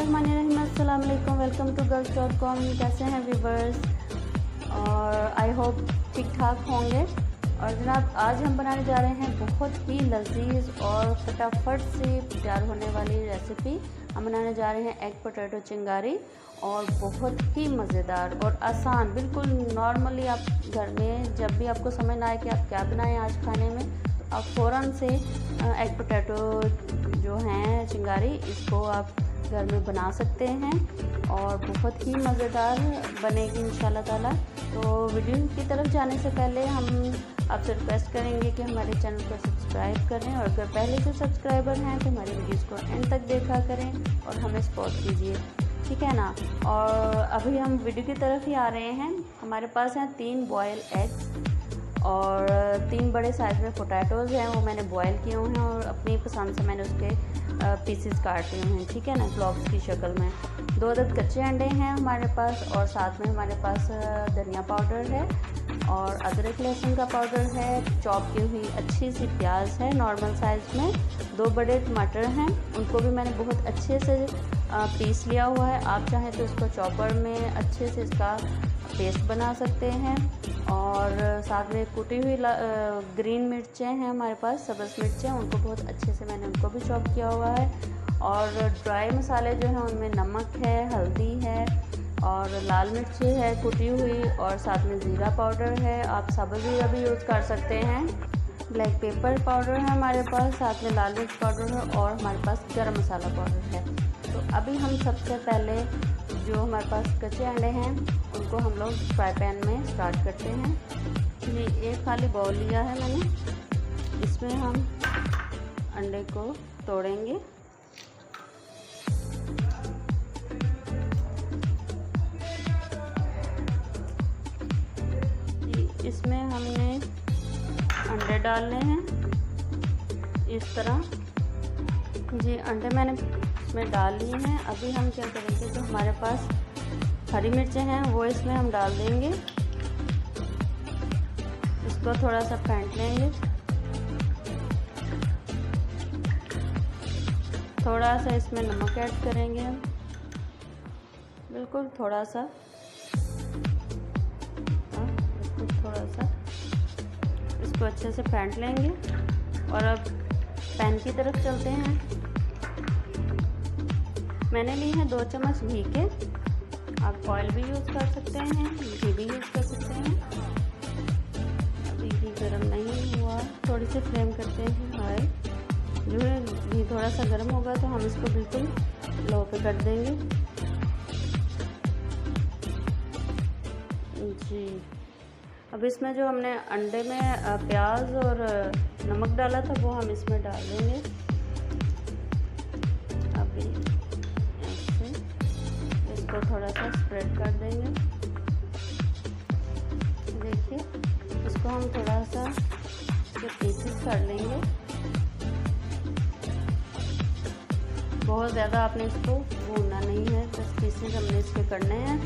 बिस्मिल्लाहिर्रहमानिर्रहीम। अस्सलाम वालेकुम। Welcome to girls.com। कैसे हैं व्यूवर्स? और आई होप ठीक ठाक होंगे। और जनाब आज हम बनाने जा रहे हैं बहुत ही लजीज और फटाफट से तैयार होने वाली रेसिपी। हम बनाने जा रहे हैं एग पोटैटो चिंगारी, और बहुत ही मज़ेदार और आसान। बिल्कुल नॉर्मली आप घर में जब भी आपको समझ ना आए कि आप क्या बनाएं आज खाने में, तो आप फ़ौरन से एग पोटैटो जो हैं चिंगारी, इसको आप घर में बना सकते हैं और बहुत ही मज़ेदार बनेगी इंशाल्लाह ताला। तो वीडियो की तरफ जाने से पहले हम आपसे रिक्वेस्ट करेंगे कि हमारे चैनल को सब्सक्राइब करें, और अगर पहले से सब्सक्राइबर हैं तो हमारी वीडियोज़ को एंड तक देखा करें और हमें सपोर्ट कीजिए, ठीक है ना। और अभी हम वीडियो की तरफ ही आ रहे हैं। हमारे पास हैं 3 बॉयल एग्स और 3 बड़े साइज़ में पोटैटोज़ हैं, वो मैंने बॉयल किए हुए हैं और अपनी पसंद से मैंने उसके पीसेस काटे हुए हैं, ठीक है ना, ब्लॉक्स की शक्ल में। 2 अदद कच्चे अंडे हैं हमारे पास, और साथ में हमारे पास धनिया पाउडर है और अदरक लहसुन का पाउडर है। चॉप की हुई अच्छी सी प्याज है नॉर्मल साइज़ में। 2 बड़े टमाटर हैं, उनको भी मैंने बहुत अच्छे से पीस लिया हुआ है। आप चाहें तो इसको चॉपर में अच्छे से इसका पेस्ट बना सकते हैं। और साथ में कुटी हुई ग्रीन मिर्चें हैं हमारे पास, सब्ज़ मिर्चें, उनको बहुत अच्छे से मैंने उनको भी चॉप किया हुआ है। और ड्राई मसाले जो हैं उनमें नमक है, हल्दी है और लाल मिर्ची है कुटी हुई, और साथ में ज़ीरा पाउडर है। आप सब्ज़ ज़ीरा भी यूज़ कर सकते हैं। ब्लैक पेपर पाउडर है हमारे पास, साथ में लाल मिर्च पाउडर है, और हमारे पास गरम मसाला पाउडर है। तो अभी हम सबसे पहले जो हमारे पास कच्चे अंडे हैं उनको हम लोग फ्राई पैन में स्टार्ट करते हैं। ये एक खाली बाउल लिया है मैंने, इसमें हम अंडे को तोड़ेंगे। इसमें हमने अंडे डालने हैं इस तरह जी। अंडे मैंने इसमें डाल लिए हैं। अभी हम क्या करेंगे, जो हमारे पास हरी मिर्चें हैं वो इसमें हम डाल देंगे। इसको थोड़ा सा फेंट लेंगे, थोड़ा सा इसमें नमक ऐड करेंगे हम, बिल्कुल थोड़ा सा, बिल्कुल थोड़ा सा। इसको अच्छे से फेंट लेंगे और अब पैन की तरफ चलते हैं। मैंने ली है 2 चम्मच घी के। आप ऑयल भी यूज़ कर सकते हैं, घी भी यूज़ कर सकते हैं। अभी घी गर्म नहीं हुआ, थोड़ी सी फ्लेम करते हैं हाई। जो है घी थोड़ा सा गर्म होगा तो हम इसको बिल्कुल लो पे कर देंगे जी। अब इसमें जो हमने अंडे में प्याज और नमक डाला था वो हम इसमें डाल देंगे। अभी ऐसे इसको थोड़ा सा स्प्रेड कर देंगे। देखिए, इसको हम थोड़ा सा इसके पीसेस कर लेंगे। बहुत ज़्यादा आपने इसको भूनना नहीं है, बस पीसेस हमने इसके करने हैं।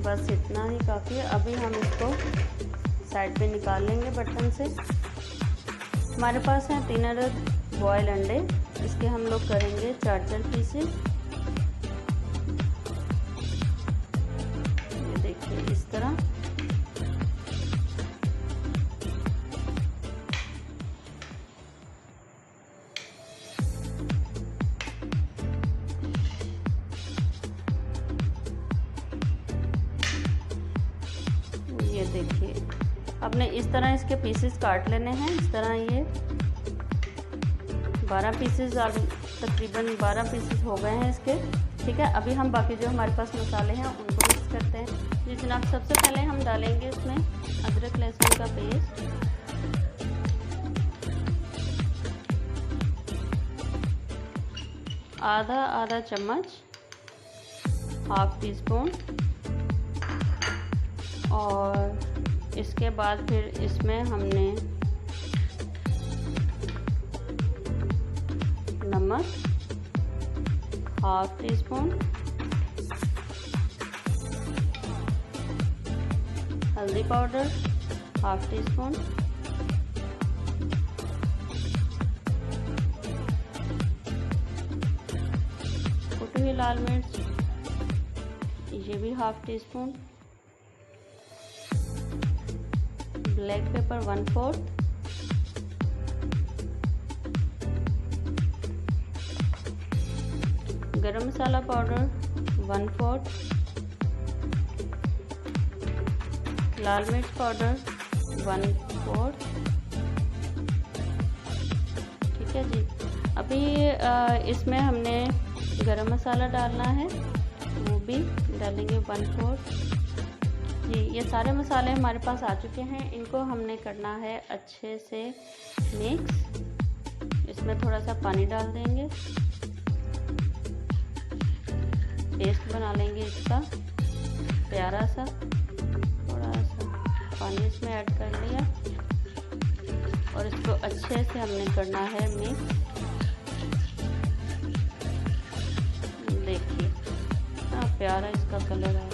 बस इतना ही काफ़ी है। अभी हम इसको साइड पे निकाल लेंगे बर्तन से। हमारे पास हैं 3 अदद बॉयल अंडे, इसके हम लोग करेंगे 4 पीसेस। ये देखिए इस तरह। ये देखिए, आपने इस तरह इसके पीसेस काट लेने हैं। इस तरह ये 12 पीसेस, तकरीबन 12 पीसेस हो गए हैं इसके, ठीक है। अभी हम बाकी जो हमारे पास मसाले हैं उनको मिक्स करते हैं जी जनाब। सबसे पहले हम डालेंगे इसमें अदरक लहसुन का पेस्ट, आधा चम्मच, ½ टीस्पून। और इसके बाद फिर इसमें हमने नमक हाफ टी स्पून, हल्दी पाउडर हाफ टी स्पून, कुटी हुई लाल मिर्च ये भी half tea spoon, black pepper 1/4, गरम मसाला पाउडर 1/4, लाल मिर्च पाउडर 1/4। ठीक है जी। अभी इसमें हमने गरम मसाला डालना है, वो भी डालेंगे 1/4। जी ये सारे मसाले हमारे पास आ चुके हैं, इनको हमने करना है अच्छे से मिक्स। इसमें थोड़ा सा पानी डाल देंगे, पेस्ट बना लेंगे इसका प्यारा सा। थोड़ा सा पानी इसमें ऐड कर लिया और इसको अच्छे से हमने करना है मिक्स। देखिए कितना प्यारा इसका कलर है।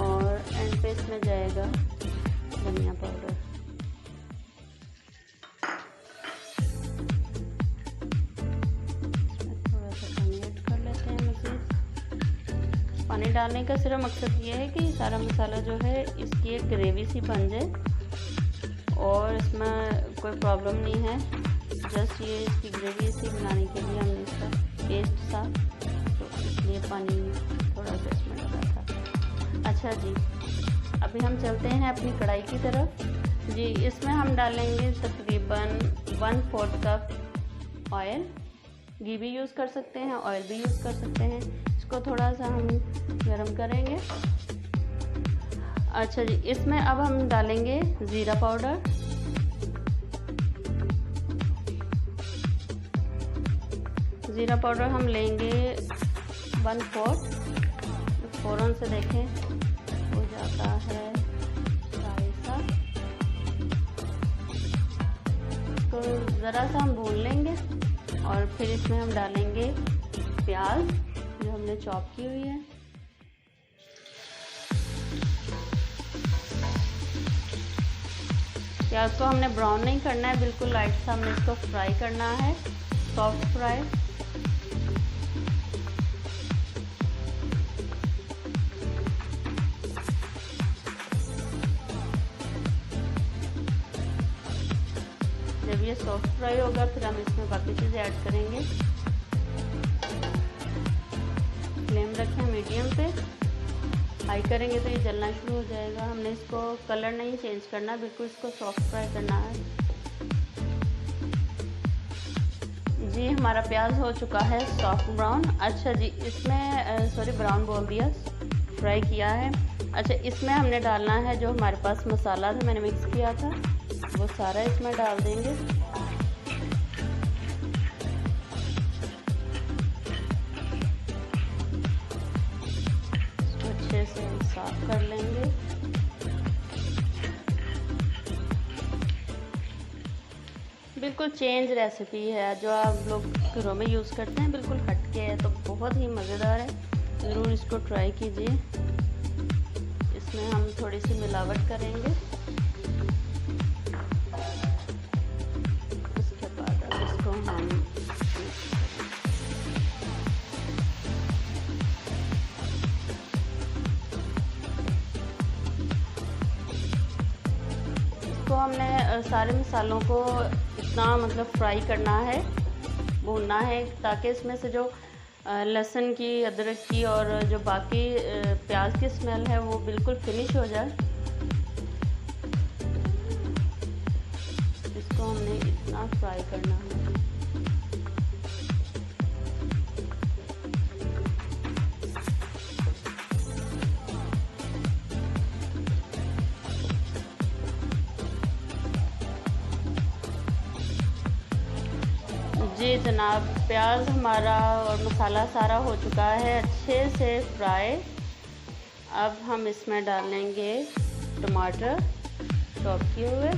और एंड पे इसमें जाएगा धनिया पाउडर। पानी डालने का सिर्फ मकसद ये है कि सारा मसाला जो है इसकी एक ग्रेवी सी बन जाए और इसमें कोई प्रॉब्लम नहीं है। जस्ट ये इसकी ग्रेवी सी बनाने के लिए हमने इसका पेस्ट सा, तो इसलिए पानी थोड़ा सा इसमें लगा था। अच्छा जी, अभी हम चलते हैं अपनी कढ़ाई की तरफ। जी इसमें हम डालेंगे तकरीबन 1/4 कप ऑयल। घी भी यूज़ कर सकते हैं, ऑयल भी यूज़ कर सकते हैं। इसको थोड़ा सा हम गरम करेंगे। अच्छा जी, इसमें अब हम डालेंगे ज़ीरा पाउडर, ज़ीरा पाउडर हम लेंगे 1/4। फ़ौरन से देखें हो जाता है फ्राई सा। इसको ज़रा सा हम भून लेंगे और फिर इसमें हम डालेंगे प्याज जो हमने चॉप की हुई है। प्याज को हमने ब्राउन नहीं करना है, बिल्कुल लाइट सा हमने इसको फ्राई करना है, सॉफ्ट फ्राई। जब ये सॉफ्ट फ्राई होगा फिर हम इसमें बाकी चीज़ें ऐड करेंगे। फ्लेम रखें मीडियम पे, हाई करेंगे तो ये जलना शुरू हो जाएगा। हमने इसको कलर नहीं चेंज करना, बिल्कुल इसको सॉफ्ट फ्राई करना है। जी हमारा प्याज हो चुका है सॉफ्ट ब्राउन। अच्छा जी, इसमें सॉरी ब्राउन बोल दिया, फ्राई किया है। अच्छा इसमें हमने डालना है जो हमारे पास मसाला था मैंने मिक्स किया था, वो सारा इसमें डाल देंगे। इसको अच्छे से हम साफ कर लेंगे। बिल्कुल चेंज रेसिपी है जो आप लोग घरों में यूज़ करते हैं, बिल्कुल हटके है, तो बहुत ही मज़ेदार है। ज़रूर इसको ट्राई कीजिए। इसमें हम थोड़ी सी मिलावट करेंगे। उसके बाद अब इसको हम हमने सारे मसालों को इतना मतलब फ्राई करना है, भूनना है, ताकि इसमें से जो लहसुन की, अदरक की और जो बाकी प्याज की स्मेल है वो बिल्कुल फिनिश हो जाए। इसको हमने इतना फ्राई करना है। जी जनाब, प्याज हमारा और मसाला सारा हो चुका है अच्छे से फ्राई। अब हम इसमें डालेंगे टमाटर चॉप किए हुए।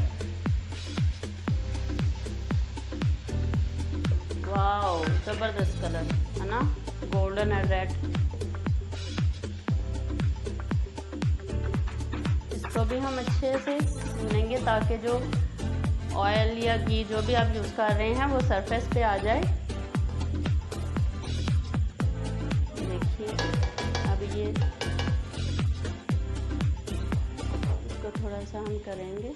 वाओ, ज़बरदस्त कलर है ना, गोल्डन एंड रेड। इसको भी हम अच्छे से भूनेंगे ताकि जो ऑयल या घी जो भी आप यूज़ कर रहे हैं वो सरफेस पे आ जाए। देखिए अब ये इसको थोड़ा सा हम करेंगे,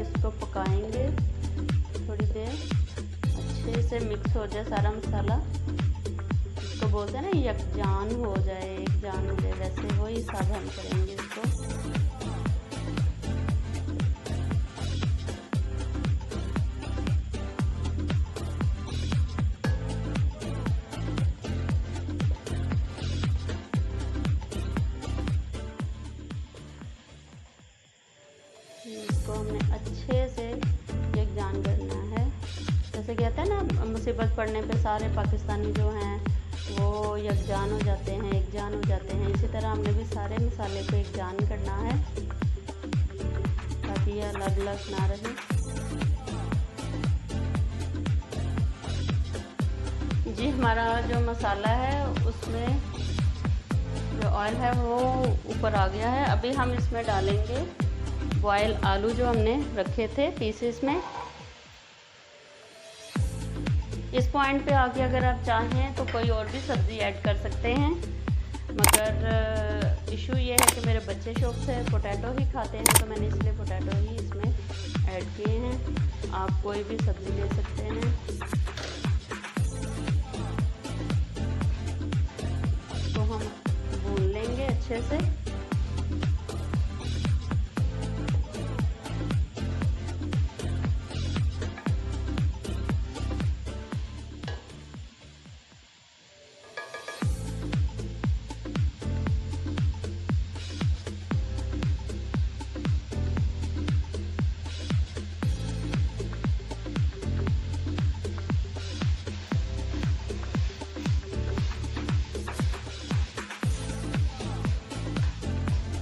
इसको पकाएंगे थोड़ी देर, अच्छे से मिक्स हो जाए सारा मसाला। इसको बोलते हैं ना यकजान हो जाए, एक जान हो जाए, वैसे वही हिसाब हम करेंगे इसको। इसको हमें अच्छे से यकजान करना है। जैसे कहते हैं ना मुसीबत पड़ने पे सारे पाकिस्तानी जो हैं वो यकजान हो जाते हैं, एकजान हो जाते हैं। इसी तरह हमने भी सारे मसाले को एकजान करना है ताकि ये अलग अलग ना रहे। जी हमारा जो मसाला है उसमें जो ऑयल है वो ऊपर आ गया है। अभी हम इसमें डालेंगे बॉयल आलू जो हमने रखे थे पीसेस में। इस पॉइंट पे आके अगर आप चाहें तो कोई और भी सब्ज़ी ऐड कर सकते हैं, मगर इशू ये है कि मेरे बच्चे शौक से पोटैटो ही खाते हैं, तो मैंने इसलिए पोटैटो ही इसमें ऐड किए हैं। आप कोई भी सब्ज़ी ले सकते हैं। तो हम भून लेंगे अच्छे से।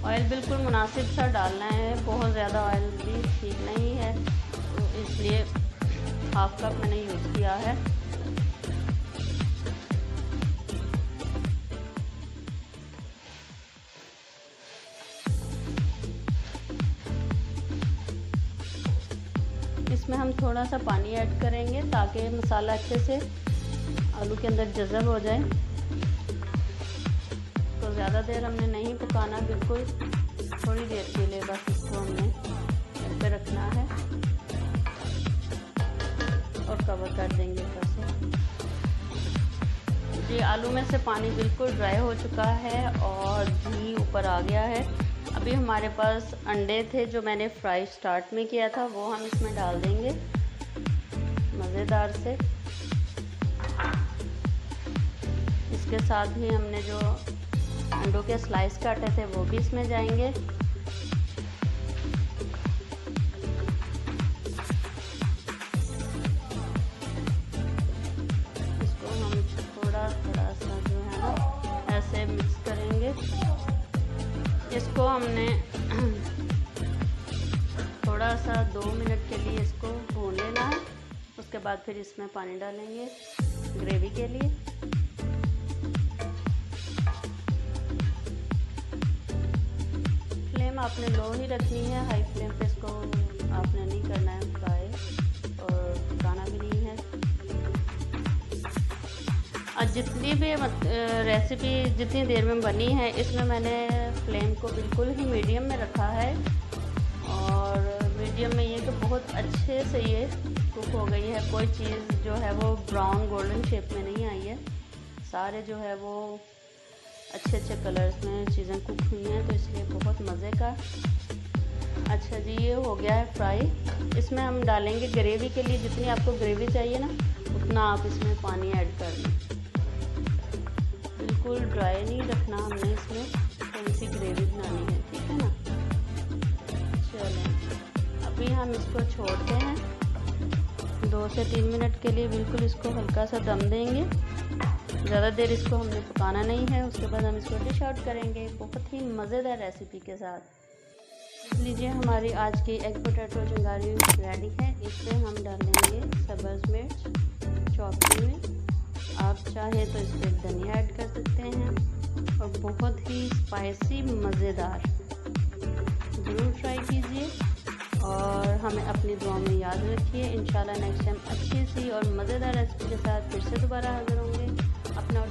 ऑयल बिल्कुल मुनासिब सा डालना है, बहुत ज़्यादा ऑयल भी ठीक नहीं है, तो इसलिए हाफ कप मैंने यूज़ किया है। इसमें हम थोड़ा सा पानी ऐड करेंगे ताकि मसाला अच्छे से आलू के अंदर जज़ब हो जाए। तो ज़्यादा देर हमने नहीं पकाना, बिल्कुल थोड़ी देर के लिए बस इसको हमने ढक पे रखना है और कवर कर देंगे ऊपर से। जी आलू में से पानी बिल्कुल ड्राई हो चुका है और घी ऊपर आ गया है। अभी हमारे पास अंडे थे जो मैंने फ्राई स्टार्ट में किया था, वो हम इसमें डाल देंगे मज़ेदार से। इसके साथ ही हमने जो अंडों के स्लाइस काटे थे वो भी इसमें जाएंगे। इसको हम थोड़ा थोड़ा सा जो है ना ऐसे मिक्स करेंगे। इसको हमने थोड़ा सा 2 मिनट के लिए इसको भून लेना है। उसके बाद फिर इसमें पानी डालेंगे ग्रेवी के लिए। आपने लो ही रखनी है, हाई फ्लेम पे इसको आपने नहीं करना है फ्राई, और पकाना भी नहीं है। आज जितनी भी रेसिपी जितनी देर में बनी है, इसमें मैंने फ्लेम को बिल्कुल ही मीडियम में रखा है, और मीडियम में ये कि बहुत अच्छे से ये कुक हो गई है। कोई चीज़ जो है वो ब्राउन गोल्डन शेप में नहीं आई है, सारे जो है वो अच्छे अच्छे कलर्स में चीज़ें कुक हुई हैं, तो इसलिए बहुत मज़े का। अच्छा जी ये हो गया है फ्राई। इसमें हम डालेंगे ग्रेवी के लिए, जितनी आपको ग्रेवी चाहिए ना उतना आप इसमें पानी ऐड कर लें। बिल्कुल ड्राई नहीं रखना हमने, इसमें थोड़ी सी ग्रेवी बनानी है, ठीक है ना। चलें अभी हम इसको छोड़ते हैं 2 से 3 मिनट के लिए, बिल्कुल इसको हल्का सा दम देंगे। ज़्यादा देर इसको हमने पकाना नहीं है। उसके बाद हम इसको डिश आउट करेंगे बहुत ही मज़ेदार रेसिपी के साथ। लीजिए हमारी आज की एग पोटैटो चिंगारी रेडी है। इसे हम डालेंगे सब्ज़ मिर्च चॉप की में। आप चाहे तो इस पर धनिया ऐड कर सकते हैं और बहुत ही स्पाइसी मज़ेदार। ज़रूर ट्राई कीजिए और हमें अपनी दुआ में याद रखिए। इंशाल्लाह नेक्स्ट टाइम अच्छी सी और मज़ेदार रेसिपी के साथ फिर से दोबारा हाज़िर होंगे। अपना और